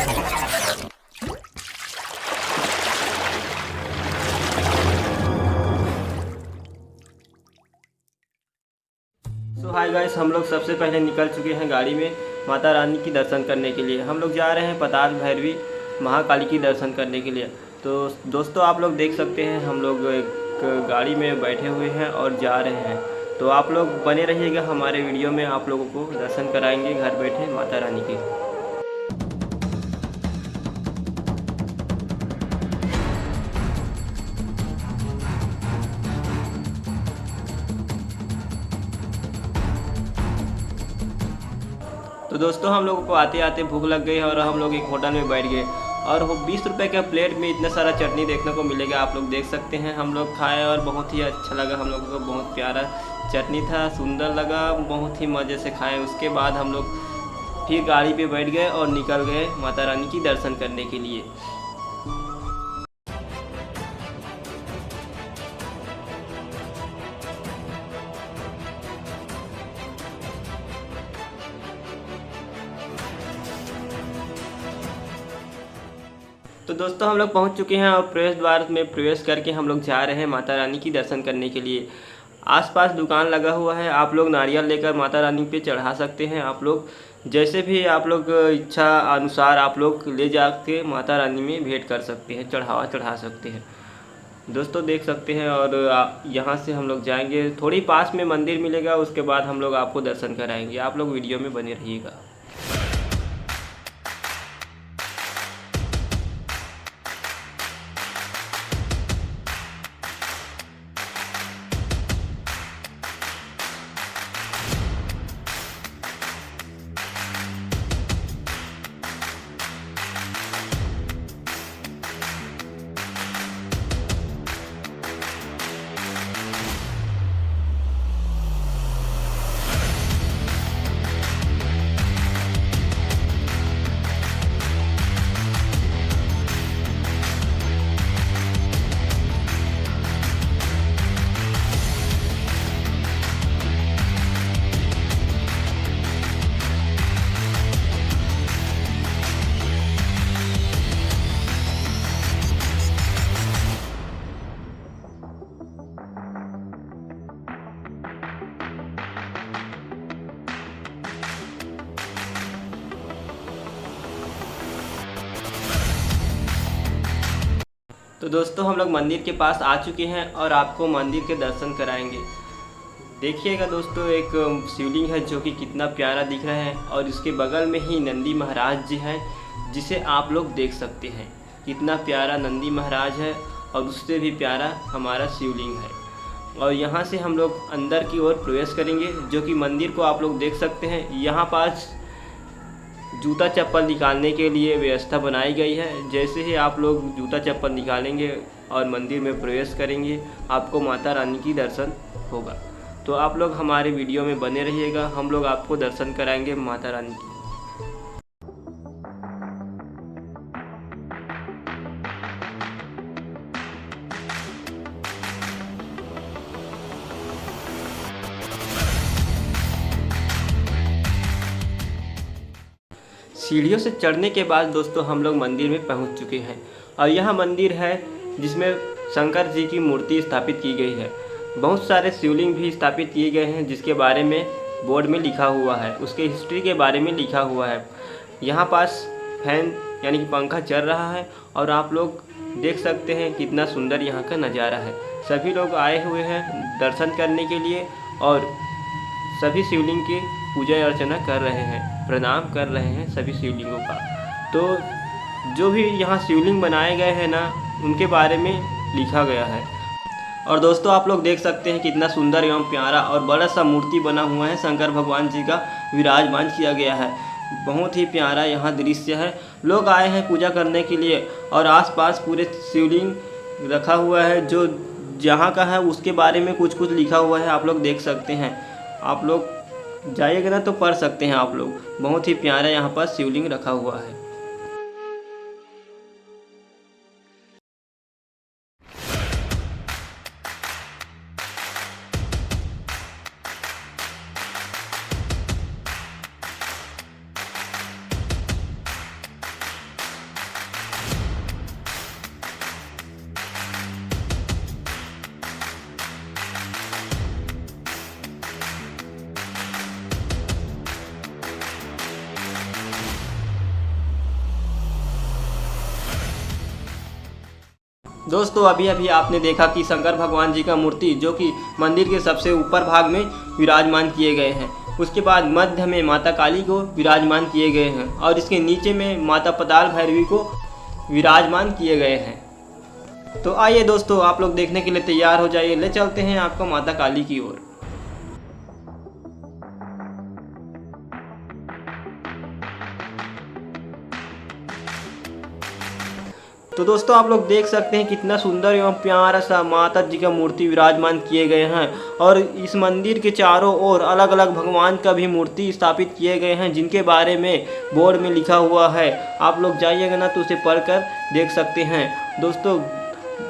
सो hi guys, हम लोग सबसे पहले निकल चुके हैं गाड़ी में माता रानी की दर्शन करने के लिए। हम लोग जा रहे हैं पताल भैरवी महाकाली की दर्शन करने के लिए। तो दोस्तों आप लोग देख सकते हैं हम लोग एक गाड़ी में बैठे हुए हैं और जा रहे हैं। तो आप लोग बने रहिएगा हमारे वीडियो में, आप लोगों को दर्शन कराएंगे घर बैठे माता रानी के। तो दोस्तों हम लोगों को आते आते भूख लग गई और हम लोग एक होटल में बैठ गए और वो 20 रुपये के प्लेट में इतना सारा चटनी देखने को मिलेगा, आप लोग देख सकते हैं। हम लोग खाए और बहुत ही अच्छा लगा, हम लोगों को बहुत प्यारा चटनी था, सुंदर लगा, बहुत ही मज़े से खाए। उसके बाद हम लोग फिर गाड़ी पे बैठ गए और निकल गए माता रानी की दर्शन करने के लिए। तो दोस्तों हम लोग पहुंच चुके हैं और प्रवेश द्वार में प्रवेश करके हम लोग जा रहे हैं माता रानी की दर्शन करने के लिए। आसपास दुकान लगा हुआ है, आप लोग नारियल लेकर माता रानी पे चढ़ा सकते हैं। आप लोग जैसे भी आप लोग इच्छा अनुसार आप लोग ले जाके माता रानी में भेंट कर सकते हैं, चढ़ावा चढ़ा सकते हैं। दोस्तों देख सकते हैं। और यहाँ से हम लोग जाएंगे, थोड़ी पास में मंदिर मिलेगा, उसके बाद हम लोग आपको दर्शन कराएंगे। आप लोग वीडियो में बने रहिएगा। तो दोस्तों हम लोग मंदिर के पास आ चुके हैं और आपको मंदिर के दर्शन कराएंगे। देखिएगा दोस्तों, एक शिवलिंग है जो कि कितना प्यारा दिख रहा है और इसके बगल में ही नंदी महाराज जी हैं, जिसे आप लोग देख सकते हैं। कितना प्यारा नंदी महाराज है और उससे भी प्यारा हमारा शिवलिंग है। और यहाँ से हम लोग अंदर की ओर प्रवेश करेंगे, जो कि मंदिर को आप लोग देख सकते हैं। यहाँ पास जूता चप्पल निकालने के लिए व्यवस्था बनाई गई है। जैसे ही आप लोग जूता चप्पल निकालेंगे और मंदिर में प्रवेश करेंगे, आपको माता रानी की दर्शन होगा। तो आप लोग हमारे वीडियो में बने रहिएगा, हम लोग आपको दर्शन कराएंगे माता रानी की। सीढ़ियों से चढ़ने के बाद दोस्तों हम लोग मंदिर में पहुंच चुके हैं और यह मंदिर है जिसमें शंकर जी की मूर्ति स्थापित की गई है। बहुत सारे शिवलिंग भी स्थापित किए गए हैं, जिसके बारे में बोर्ड में लिखा हुआ है, उसके हिस्ट्री के बारे में लिखा हुआ है। यहाँ पास फैन यानी कि पंखा चल रहा है और आप लोग देख सकते हैं कितना सुंदर यहाँ का नज़ारा है। सभी लोग आए हुए हैं दर्शन करने के लिए और सभी शिवलिंग की पूजा अर्चना कर रहे हैं, प्रणाम कर रहे हैं सभी शिवलिंगों का। तो जो भी यहाँ शिवलिंग बनाए गए हैं ना, उनके बारे में लिखा गया है। और दोस्तों आप लोग देख सकते हैं कितना सुंदर एवं प्यारा और बड़ा सा मूर्ति बना हुआ है, शंकर भगवान जी का विराजमान किया गया है। बहुत ही प्यारा यहाँ दृश्य है। लोग आए हैं पूजा करने के लिए और आसपास पूरे शिवलिंग रखा हुआ है, जो जहाँ का है उसके बारे में कुछ कुछ लिखा हुआ है, आप लोग देख सकते हैं। आप लोग जाइएगा ना तो पढ़ सकते हैं आप लोग। बहुत ही प्यारा यहाँ पर शिवलिंग रखा हुआ है। दोस्तों अभी अभी आपने देखा कि शंकर भगवान जी का मूर्ति जो कि मंदिर के सबसे ऊपर भाग में विराजमान किए गए हैं, उसके बाद मध्य में माता काली को विराजमान किए गए हैं और इसके नीचे में माता पताल भैरवी को विराजमान किए गए हैं। तो आइए दोस्तों, आप लोग देखने के लिए तैयार हो जाइए, ले चलते हैं आपको माता काली की ओर। तो दोस्तों आप लोग देख सकते हैं कितना सुंदर एवं प्यारा सा माता जी का मूर्ति विराजमान किए गए हैं और इस मंदिर के चारों ओर अलग अलग भगवान का भी मूर्ति स्थापित किए गए हैं, जिनके बारे में बोर्ड में लिखा हुआ है। आप लोग जाइएगा ना तो उसे पढ़कर देख सकते हैं। दोस्तों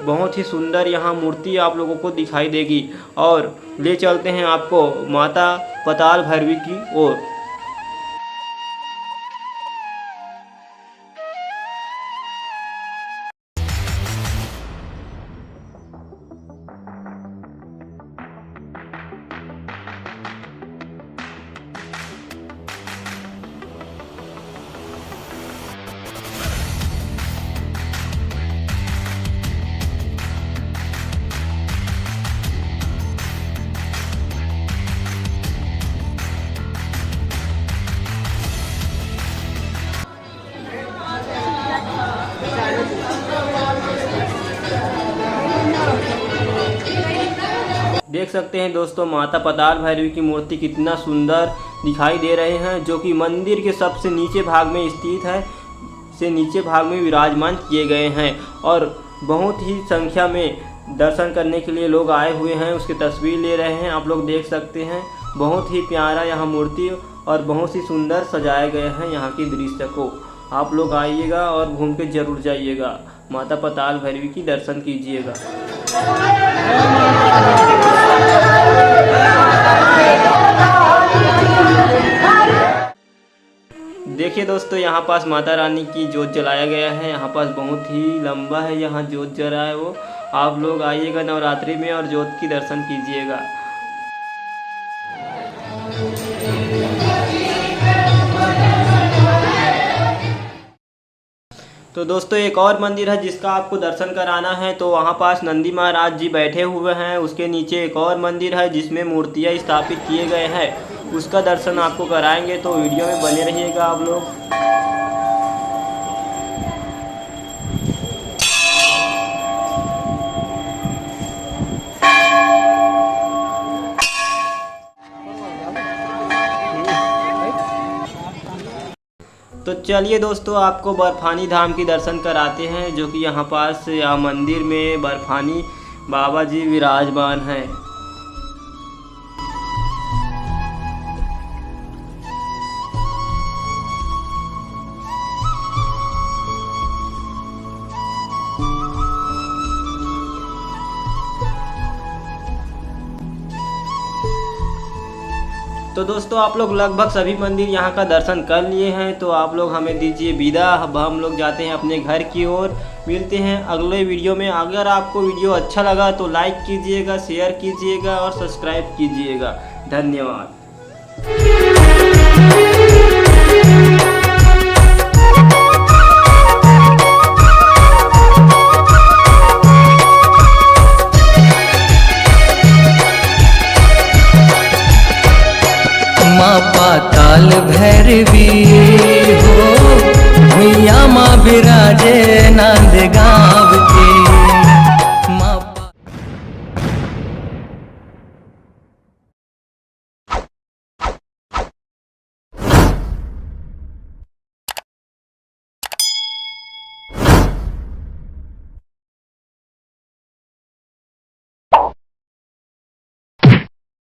बहुत ही सुंदर यहाँ मूर्ति आप लोगों को दिखाई देगी और ले चलते हैं आपको माता पताल भैरवी की ओर। देख सकते हैं दोस्तों माता पताल भैरवी की मूर्ति कितना सुंदर दिखाई दे रहे हैं, जो कि मंदिर के सबसे नीचे भाग में स्थित है, से नीचे भाग में विराजमान किए गए हैं और बहुत ही संख्या में दर्शन करने के लिए लोग आए हुए हैं, उसकी तस्वीर ले रहे हैं। आप लोग देख सकते हैं बहुत ही प्यारा यहाँ मूर्ति और बहुत ही सुंदर सजाए गए हैं यहाँ की दृश्य को। आप लोग आइएगा और घूम के जरूर जाइएगा, माता पताल भैरवी की दर्शन कीजिएगा। देखिए दोस्तों यहाँ पास माता रानी की जोत जलाया गया है, यहाँ पास बहुत ही लंबा है यहाँ जोत जला है वो। आप लोग आइएगा नवरात्रि में और जोत की दर्शन कीजिएगा। तो दोस्तों एक और मंदिर है जिसका आपको दर्शन कराना है, तो वहाँ पास नंदी महाराज जी बैठे हुए हैं। उसके नीचे एक और मंदिर है जिसमें मूर्तियाँ स्थापित किए गए हैं, उसका दर्शन आपको कराएंगे, तो वीडियो में बने रहिएगा आप लोग। तो चलिए दोस्तों आपको बर्फानी धाम की दर्शन कराते हैं, जो कि यहाँ पास या मंदिर में बर्फानी बाबा जी विराजमान हैं। तो दोस्तों आप लोग लगभग सभी मंदिर यहाँ का दर्शन कर लिए हैं, तो आप लोग हमें दीजिए विदा। अब हम लोग जाते हैं अपने घर की ओर। मिलते हैं अगले वीडियो में। अगर आपको वीडियो अच्छा लगा तो लाइक कीजिएगा, शेयर कीजिएगा और सब्सक्राइब कीजिएगा। धन्यवाद। माँ पाताल भैरवी हो, भैया माँ विराजे नंद गाँव के।